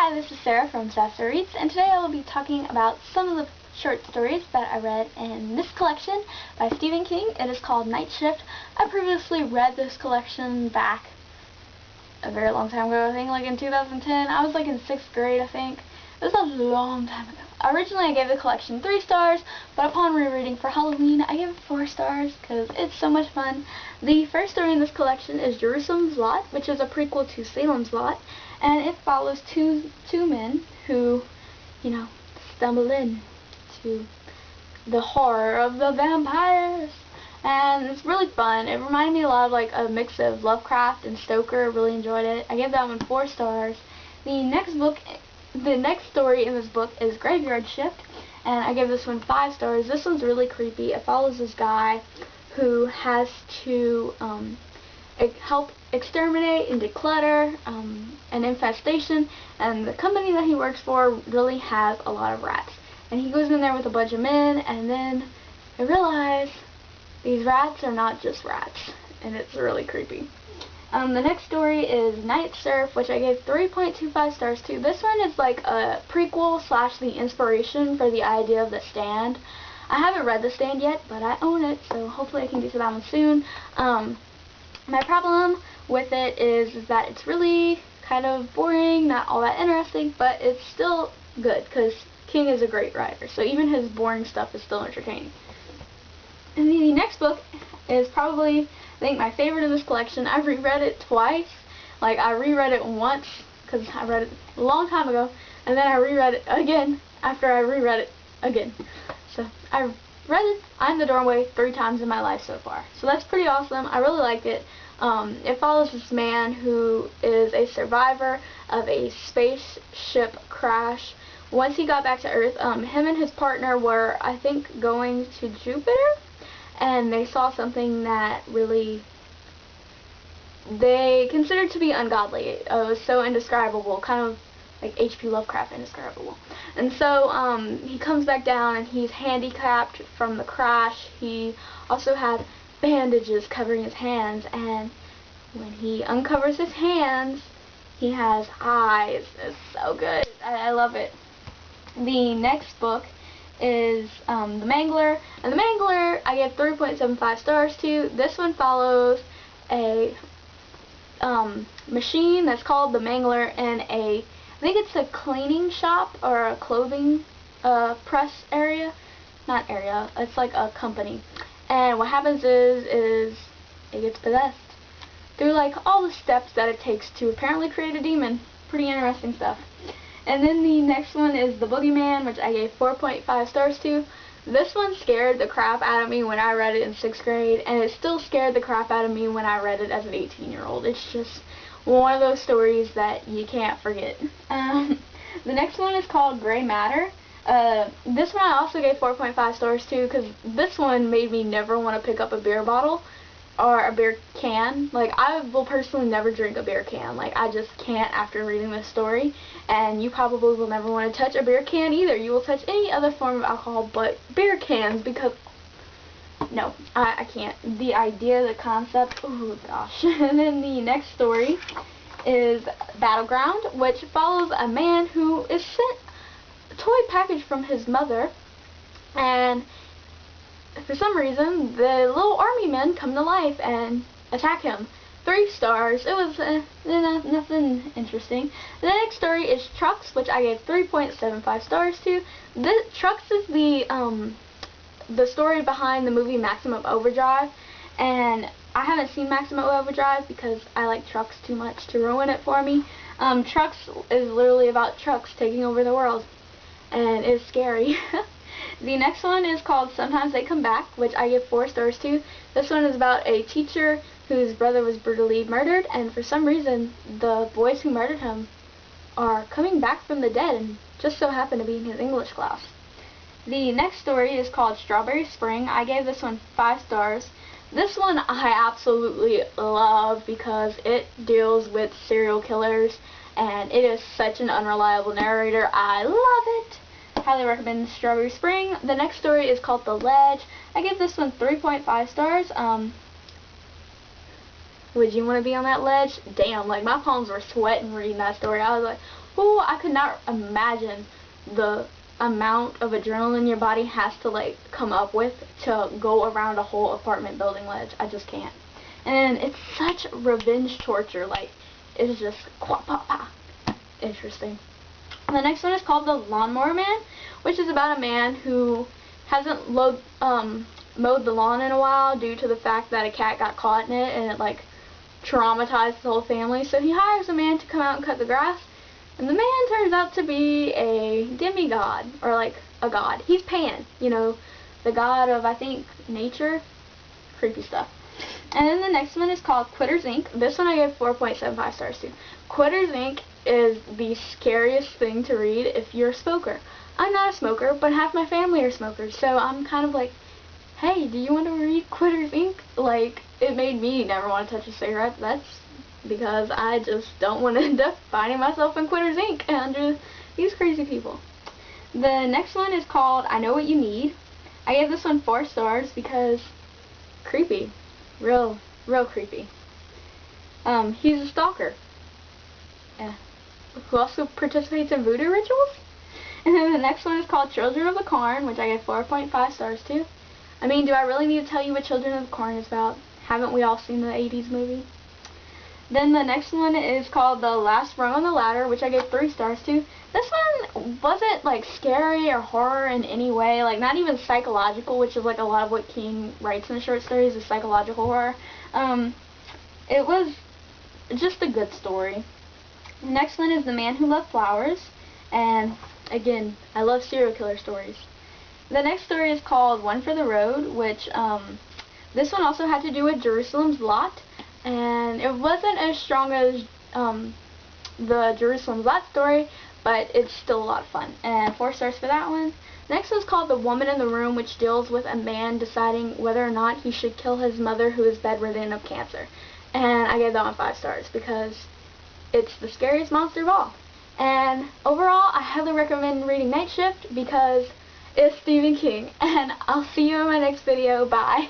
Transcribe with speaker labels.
Speaker 1: Hi, this is Sarah from Sassy Reads, and today I will be talking about some of the short stories that I read in this collection by Stephen King. It is called Night Shift. I previously read this collection back a very long time ago, I think like in 2010. I was like in 6th grade, I think. It was a long time ago. Originally I gave the collection 3 stars, but upon rereading for Halloween, I gave it 4 stars because it's so much fun. The first story in this collection is Jerusalem's Lot, which is a prequel to Salem's Lot, and it follows two men who, stumble into the horror of the vampires. And it's really fun. It reminded me a lot of like a mix of Lovecraft and Stoker. Really enjoyed it. I gave that one 4 stars. The next story in this book is Graveyard Shift, and I gave this one 5 stars. This one's really creepy. It follows this guy who has to help exterminate and declutter an infestation, and the company that he works for really has a lot of rats. And he goes in there with a bunch of men, and then I realize these rats are not just rats, and it's really creepy. The next story is Night Surf, which I gave 3.25 stars to. This one is like a prequel / the inspiration for the idea of The Stand. I haven't read The Stand yet, but I own it, so hopefully I can get to that one soon. My problem with it is that it's really kind of boring, not all that interesting, but it's still good because King is a great writer, so even his boring stuff is still entertaining. And the next book is probably, I think, my favorite in this collection. I've reread it twice. Like, I reread it once because I read it a long time ago, and then I reread it again after I reread it again. So I've read it, I'm the Doorway 3 times in my life so far. So that's pretty awesome. I really like it. It follows this man who is a survivor of a spaceship crash. Once he got back to Earth, him and his partner were, I think, going to Jupiter, and they saw something that really they considered to be ungodly. It was so indescribable, kind of like H.P. Lovecraft indescribable. And so he comes back down and he's handicapped from the crash. He also had bandages covering his hands, and when he uncovers his hands, he has eyes. It's so good. I love it. The next book is The Mangler, and The Mangler I gave 3.75 stars to. This one follows a machine that's called the Mangler in I think it's a cleaning shop or a clothing press area. Not area, it's like a company. And what happens is it gets possessed through like all the steps that it takes to apparently create a demon. Pretty interesting stuff. And then the next one is The Boogeyman, which I gave 4.5 stars to. This one scared the crap out of me when I read it in 6th grade, and it still scared the crap out of me when I read it as an 18-year-old. It's just one of those stories that you can't forget. The next one is called Gray Matter. This one I also gave 4.5 stars to because this one made me never want to pick up a beer bottle or a beer can. Like, I will personally never drink a beer can. Like, I just can't after reading this story. And you probably will never want to touch a beer can either. You will touch any other form of alcohol but beer cans because, no, I can't. The idea, the concept, oh gosh. And then the next story is Battleground, which follows a man who is sent a toy package from his mother, and for some reason the little army men come to life and attack him. 3 stars. It was nothing interesting. The next story is Trucks, which I gave 3.75 stars to. Trucks is the story behind the movie Maximum Overdrive, and I haven't seen Maximum Overdrive because I like trucks too much to ruin it for me. Trucks is literally about trucks taking over the world, and it's scary. The next one is called Sometimes They Come Back, which I give 4 stars to. This one is about a teacher whose brother was brutally murdered, and for some reason the boys who murdered him are coming back from the dead and just so happen to be in his English class. The next story is called Strawberry Spring. I gave this one 5 stars. This one I absolutely love because it deals with serial killers, and it is such an unreliable narrator. I love it. Highly recommend Strawberry Spring. The next story is called The Ledge. I give this one 3.5 stars. Would you want to be on that ledge? Damn, like my palms were sweating reading that story. I was like, Ooh, I could not imagine the amount of adrenaline your body has to like come up with to go around a whole apartment building ledge. I just can't. And it's such revenge torture. Like, it's just interesting. The next one is called The Lawnmower Man, which is about a man who hasn't mowed the lawn in a while due to the fact that a cat got caught in it and it like traumatized the whole family. So he hires a man to come out and cut the grass, and the man turns out to be a demigod, or like a god. He's Pan, you know, the god of, I think, nature. Creepy stuff. And then the next one is called Quitters Inc. This one I gave 4.75 stars to. Quitters Inc. is the scariest thing to read if you're a smoker. I'm not a smoker, but half my family are smokers, so I'm kind of like, hey, do you want to read Quitters Inc.? Like, it made me never want to touch a cigarette. That's because I just don't want to end up finding myself in Quitters Inc. under these crazy people. The next one is called I Know What You Need. I gave this one 4 stars because creepy. Real creepy. He's a stalker. Yeah. Who also participates in voodoo rituals. And then the next one is called Children of the Corn, which I gave 4.5 stars to. I mean, do I really need to tell you what Children of the Corn is about? Haven't we all seen the 80s movie? Then the next one is called The Last Rung on the Ladder, which I gave 3 stars to. This one wasn't like scary or horror in any way, like not even psychological, which is like a lot of what King writes in the short stories is psychological horror. It was just a good story. The next one is The Man Who Loved Flowers, and again, I love serial killer stories. The next story is called One for the Road, which this one also had to do with Jerusalem's Lot, and it wasn't as strong as the Jerusalem's Lot story, but it's still a lot of fun, and 4 stars for that one. Next one's called The Woman in the Room, which deals with a man deciding whether or not he should kill his mother, who is bedridden of cancer, and I gave that one 5 stars because it's the scariest monster of all. And overall, I highly recommend reading Night Shift because it's Stephen King, and I'll see you in my next video. Bye.